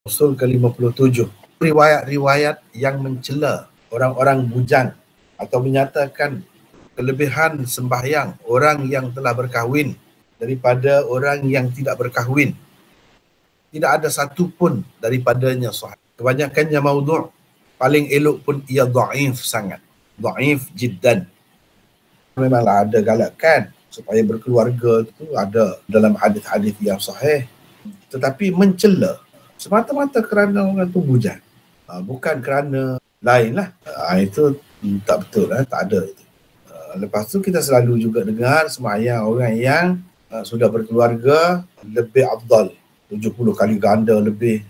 Usul ke-57. Riwayat-riwayat yang mencela orang-orang bujang atau menyatakan kelebihan sembahyang orang yang telah berkahwin daripada orang yang tidak berkahwin. Tidak ada satu pun daripadanya sahih. Kebanyakannya maudhu'. Paling elok pun ia dhaif sangat. Dhaif jiddan. Memanglah ada galakan supaya berkeluarga itu ada dalam hadis-hadis yang sahih. Tetapi mencela semata-mata kerana orang tu bujang. Bukan kerana lain lah. Itu tak betul lah, tak ada itu. Lepas tu kita selalu juga dengar sembahyang orang yang sudah berkeluarga lebih afdal, 70 kali ganda lebih.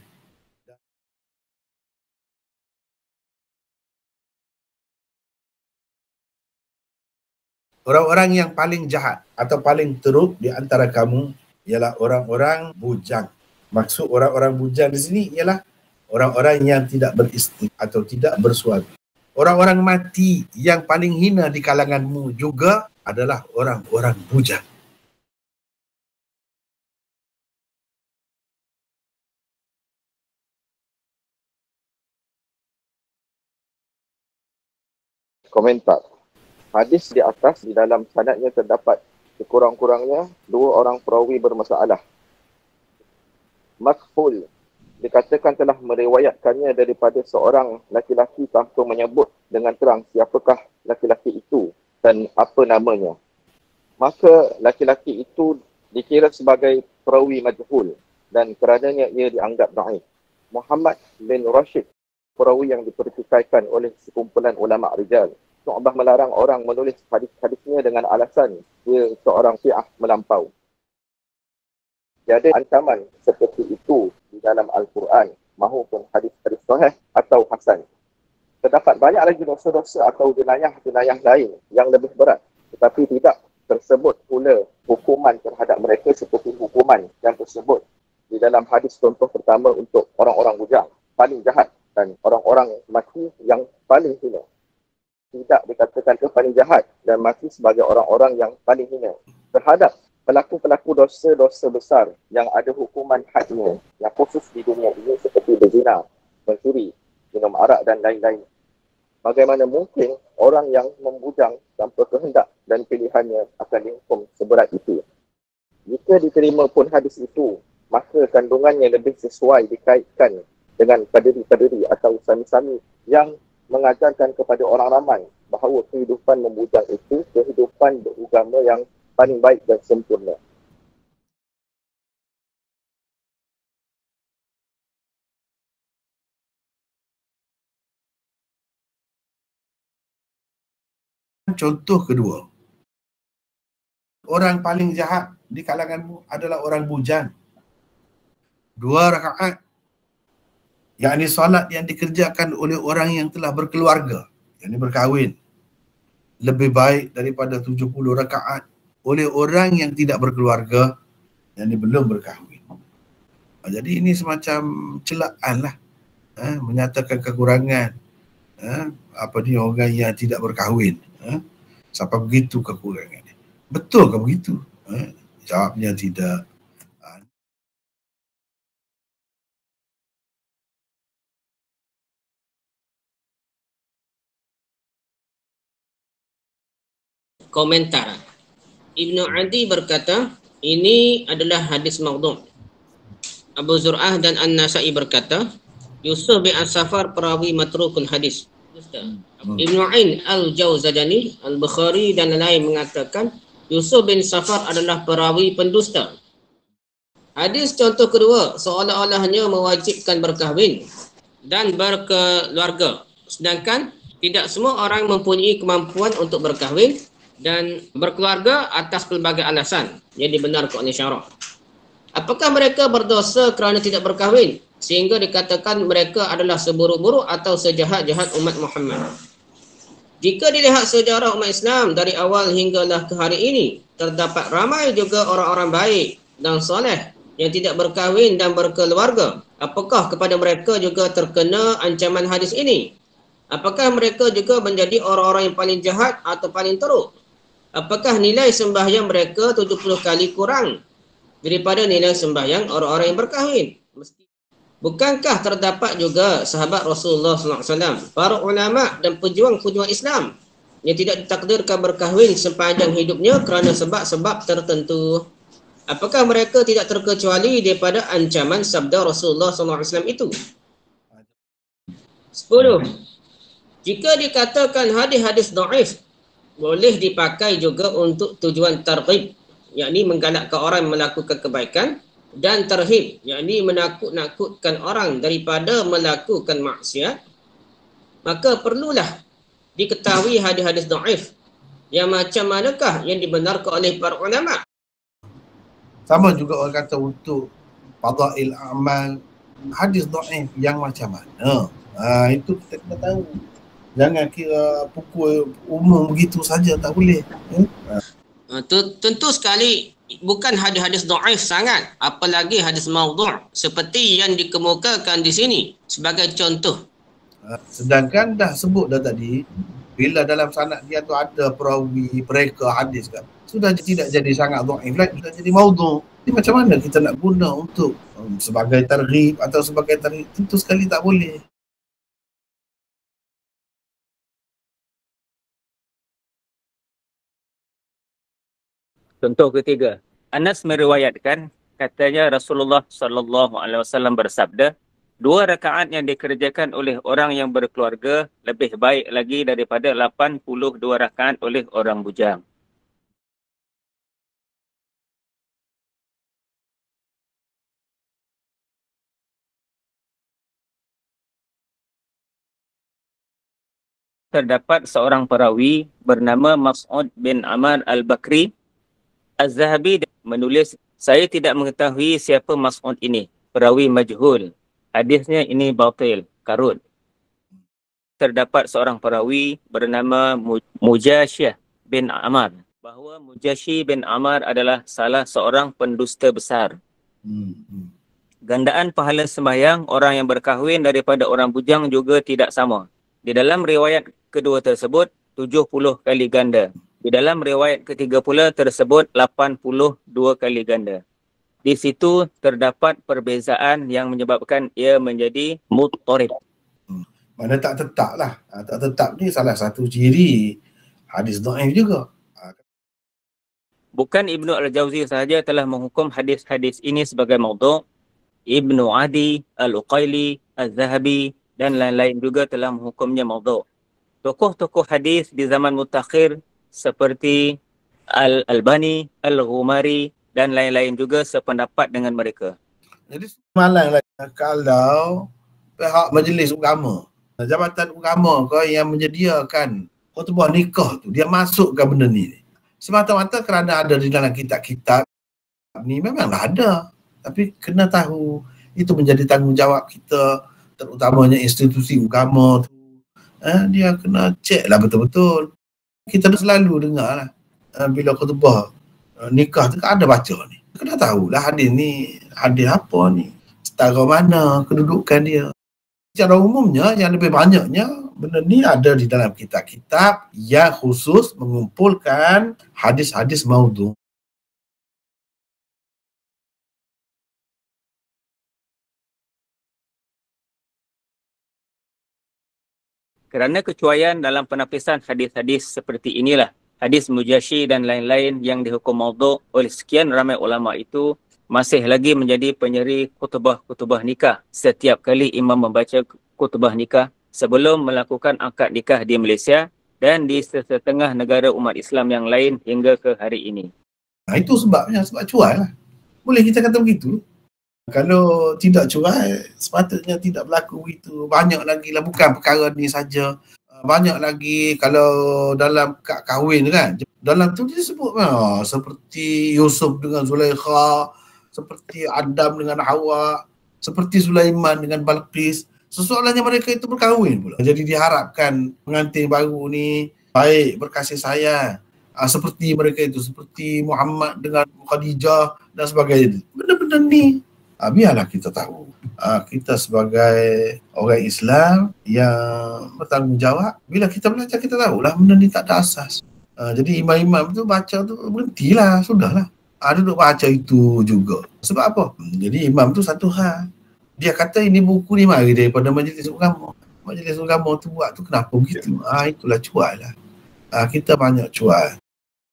Orang-orang yang paling jahat atau paling teruk di antara kamu ialah orang-orang bujang. Maksud orang-orang bujang di sini ialah orang-orang yang tidak beristri atau tidak bersuami. Orang-orang mati yang paling hina di kalanganmu juga adalah orang-orang bujang. Komentar. Hadis di atas di dalam sanadnya terdapat sekurang-kurangnya 2 orang perawi bermasalah. Makhul dikatakan telah meriwayatkannya daripada seorang laki-laki tanpa menyebut dengan terang siapakah laki-laki itu dan apa namanya. Maka laki-laki itu dikira sebagai perawi majhul dan kerananya ia dianggap dhaif. Muhammad bin Rashid, perawi yang dipertikaikan oleh sekumpulan ulama rijal. Syu'bah melarang orang menulis hadis-hadisnya dengan alasan dia seorang Syiah melampau. Tiada ancaman seperti itu di dalam Al-Quran mahupun hadis-hadis sahih atau hasan. Terdapat banyak lagi dosa-dosa atau jenayah-jenayah lain yang lebih berat, tetapi tidak tersebut pula hukuman terhadap mereka seperti hukuman yang tersebut di dalam hadis contoh pertama untuk orang-orang bujang paling jahat dan orang-orang mati yang paling hina. Tidak dikatakan ke paling jahat dan mati sebagai orang-orang yang paling hina. Terhadap pelaku-pelaku dosa-dosa besar yang ada hukuman hadnya yang khusus di dunia ini seperti berzina, mencuri, minum arak dan lain-lain. Bagaimana mungkin orang yang membujang tanpa kehendak dan pilihannya akan dihukum seberat itu? Jika diterima pun hadis itu, maka kandungannya lebih sesuai dikaitkan dengan paderi-paderi atau sami-sami yang mengajarkan kepada orang ramai bahawa kehidupan membujang itu kehidupan beragama yang paling baik dan sempurna. Contoh kedua, orang paling jahat di kalanganmu adalah orang bujang. 2 rakaat, yakni solat yang dikerjakan oleh orang yang telah berkeluarga, yakni berkahwin, lebih baik daripada 70 rakaat oleh orang yang tidak berkeluarga, yakni belum berkahwin. Jadi ini semacam celaan lah, menyatakan kekurangan orang yang tidak berkahwin. Sampai begitu kekurangannya. Betul ke begitu? Jawabnya tidak. Komentar. Ibnu Adi berkata, ini adalah hadis maudhu'. Abu Zur'ah dan An-Nasa'i berkata, Yusuf bin As-Safar perawi matrukul hadis. Ibnu Ain Al-Jawzajani, Al-Bukhari dan lain mengatakan, Yusuf bin Safar adalah perawi pendusta. Hadis contoh kedua seolah-olahnya mewajibkan berkahwin dan berkeluarga. Sedangkan tidak semua orang mempunyai kemampuan untuk berkahwin dan berkeluarga atas pelbagai alasan yang dibenarkan oleh syarak. Apakah mereka berdosa kerana tidak berkahwin sehingga dikatakan mereka adalah seburuk-buruk atau sejahat-jahat umat Muhammad? Jika dilihat sejarah umat Islam dari awal hinggalah ke hari ini, terdapat ramai juga orang-orang baik dan soleh yang tidak berkahwin dan berkeluarga. Apakah kepada mereka juga terkena ancaman hadis ini? Apakah mereka juga menjadi orang-orang yang paling jahat atau paling teruk? Apakah nilai sembahyang mereka 70 kali kurang daripada nilai sembahyang orang-orang yang berkahwin? Bukankah terdapat juga sahabat Rasulullah SAW, para ulama dan pejuang-pejuang Islam yang tidak ditakdirkan berkahwin sepanjang hidupnya kerana sebab-sebab tertentu? Apakah mereka tidak terkecuali daripada ancaman sabda Rasulullah SAW itu? 10. Jika dikatakan hadis-hadis dhaif boleh dipakai juga untuk tujuan targhib, yakni menggalakkan orang melakukan kebaikan, dan tarhib, yakni menakut-nakutkan orang daripada melakukan maksiat, maka perlulah diketahui hadis-hadis dhaif yang macam manakah yang dibenarkan oleh para ulama. Sama juga orang kata untuk fadail amal, hadis dhaif yang macam mana. Itu kita kena tahu. Jangan kira pukul umum begitu saja, tak boleh. Tentu sekali bukan hadis-hadis dhaif sangat, apalagi hadis maudhu' seperti yang dikemukakan di sini sebagai contoh. Sedangkan dah sebut dah tadi, bila dalam sanad dia tu ada perawi mereka hadis kan, sudah tidak jadi sangat dhaif lagi, sudah jadi maudhu'. Jadi macam mana kita nak guna untuk sebagai targhib atau sebagai tarhib? Tentu sekali tak boleh. Contoh ketiga, Anas meriwayatkan katanya Rasulullah SAW bersabda, 2 rakaat yang dikerjakan oleh orang yang berkeluarga lebih baik lagi daripada 82 rakaat oleh orang bujang. Terdapat seorang perawi bernama Mas'ud bin Amr al-Bakri. Az-Zahabi menulis, saya tidak mengetahui siapa Mas'ud ini, perawi majhul. Hadisnya ini batil, karut. Terdapat seorang perawi bernama Mujasyih bin Amr, bahawa Mujasyih bin Amr adalah salah seorang pendusta besar. Gandaan pahala sembahyang orang yang berkahwin daripada orang bujang juga tidak sama. Di dalam riwayat kedua tersebut, 70 kali ganda. Di dalam riwayat ketiga pula tersebut 82 kali ganda. Di situ terdapat perbezaan yang menyebabkan ia menjadi muttarib. Mana tak tetap lah. Tak tetap ni salah satu ciri hadis dhaif juga. Bukan Ibnu Al-Jauzi sahaja telah menghukum hadis-hadis ini sebagai maudhu'. Ibnu Adi, Al-Uqaili, Az-Zahabi dan lain-lain juga telah menghukumnya maudhu'. Tokoh-tokoh hadis di zaman mutakhir seperti Al-Albani, Al-Ghumari dan lain-lain juga sependapat dengan mereka. Jadi malanglah kalau pihak majlis agama, jabatan agama kau yang menyediakan khutbah nikah tu, dia masukkan benda ni semata-mata kerana ada di dalam kitab-kitab ni, memanglah ada. Tapi kena tahu itu menjadi tanggungjawab kita, terutamanya institusi agama tu. Dia kena cek lah betul-betul. Kita selalu dengar lah bila khutbah nikah tu kan ada baca ni. Kena tahulah hadis ni, hadis apa ni, setara mana kedudukan dia. Secara umumnya yang lebih banyaknya benda ni ada di dalam kitab-kitab yang khusus mengumpulkan hadis-hadis maudhu'. Kerana kecuaian dalam penapisan hadis-hadis seperti inilah, hadis Mujasyih dan lain-lain yang dihukum maudhu' oleh sekian ramai ulama itu masih lagi menjadi penyeri khutbah-khutbah nikah setiap kali imam membaca khutbah nikah sebelum melakukan akad nikah di Malaysia dan di setengah negara umat Islam yang lain hingga ke hari ini. Itu sebabnya, sebab cuai lah. Boleh kita kata begitu. Kalau tidak curai, sepatutnya tidak berlaku begitu. Banyak lagi lah, bukan perkara ni saja. Banyak lagi kalau dalam kad kahwin kan. Dalam tu dia sebut seperti Yusuf dengan Zulaikha, seperti Adam dengan Hawa, seperti Sulaiman dengan Balqis. Sesoalannya mereka itu berkahwin pula. Jadi diharapkan pengantin baru ni baik, berkasih sayang. Seperti mereka itu, seperti Muhammad dengan Khadijah dan sebagainya. Benda-benda ni biarlah kita tahu. Kita sebagai orang Islam yang bertanggungjawab, bila kita belajar kita tahulah benda ni tak ada asas. Jadi imam-imam tu baca tu berhentilah, sudahlah. Duduk baca itu juga. Sebab apa? Jadi imam tu satu hal. Dia kata ini buku ni mari daripada Majlis Ulama. Majlis Ulama tu buat tu kenapa begitu? Itulah cuai lah. Kita banyak cuai.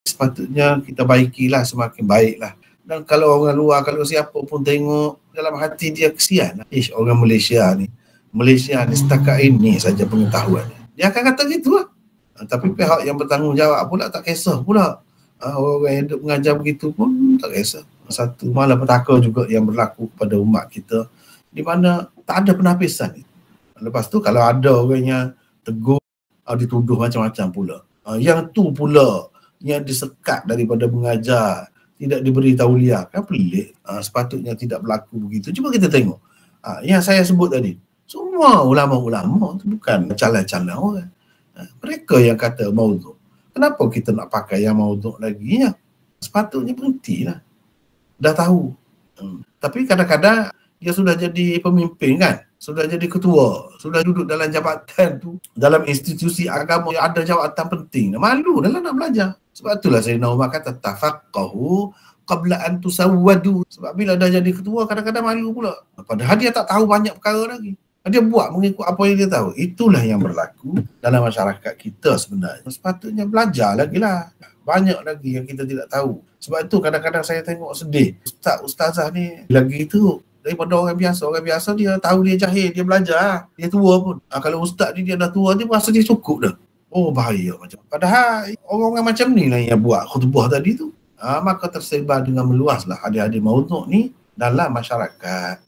Sepatutnya kita baikilah semakin baiklah. Dan kalau orang luar, kalau siapa pun tengok, dalam hati dia kesian. Orang Malaysia ni setakat ini saja pengetahuan. Dia akan kata gitu lah. Tapi pihak yang bertanggungjawab pula tak kisah pula. Orang yang hidup mengajar begitu pun tak kisah. Satu malapetaka juga yang berlaku kepada umat kita, di mana tak ada penapisan. Lepas tu kalau ada orang yang tegur, dituduh macam-macam pula. Yang tu pula yang disekat daripada mengajar, tidak diberi tauliah. Kan pelik. Sepatutnya tidak berlaku begitu. Cuba kita tengok. Yang saya sebut tadi, semua ulama-ulama tu bukan calon-calon orang. Mereka yang kata maudhu'. Kenapa kita nak pakai yang maudhu' lagi? Sepatutnya berhentilah. Dah tahu. Tapi kadang-kadang dia sudah jadi pemimpin kan, sudah jadi ketua, sudah duduk dalam jabatan tu, dalam institusi agama yang ada jawatan penting. Malu dalam nak belajar. Sebab itulah Sayyidina Umar kata tafaqahu qabla an tusawwadu. Sebab bila dah jadi ketua kadang-kadang malu pula. Padahal dia tak tahu banyak perkara lagi. Dia buat mengikut apa yang dia tahu. Itulah yang berlaku dalam masyarakat kita sebenarnya. Sepatutnya belajar lagi lah. Banyak lagi yang kita tidak tahu. Sebab itu kadang-kadang saya tengok sedih. Ustazah ni lagi tu daripada orang biasa. Orang biasa dia tahu dia jahil, dia belajar. Dia tua pun. Kalau ustaz ni dia dah tua, dia rasa dia cukup dah. Oh bahaya macam. Padahal orang-orang macam ni lah yang buat khutbah tadi tu. Maka tersebar dengan meluaslah hadis-hadis maudhu' ni dalam masyarakat.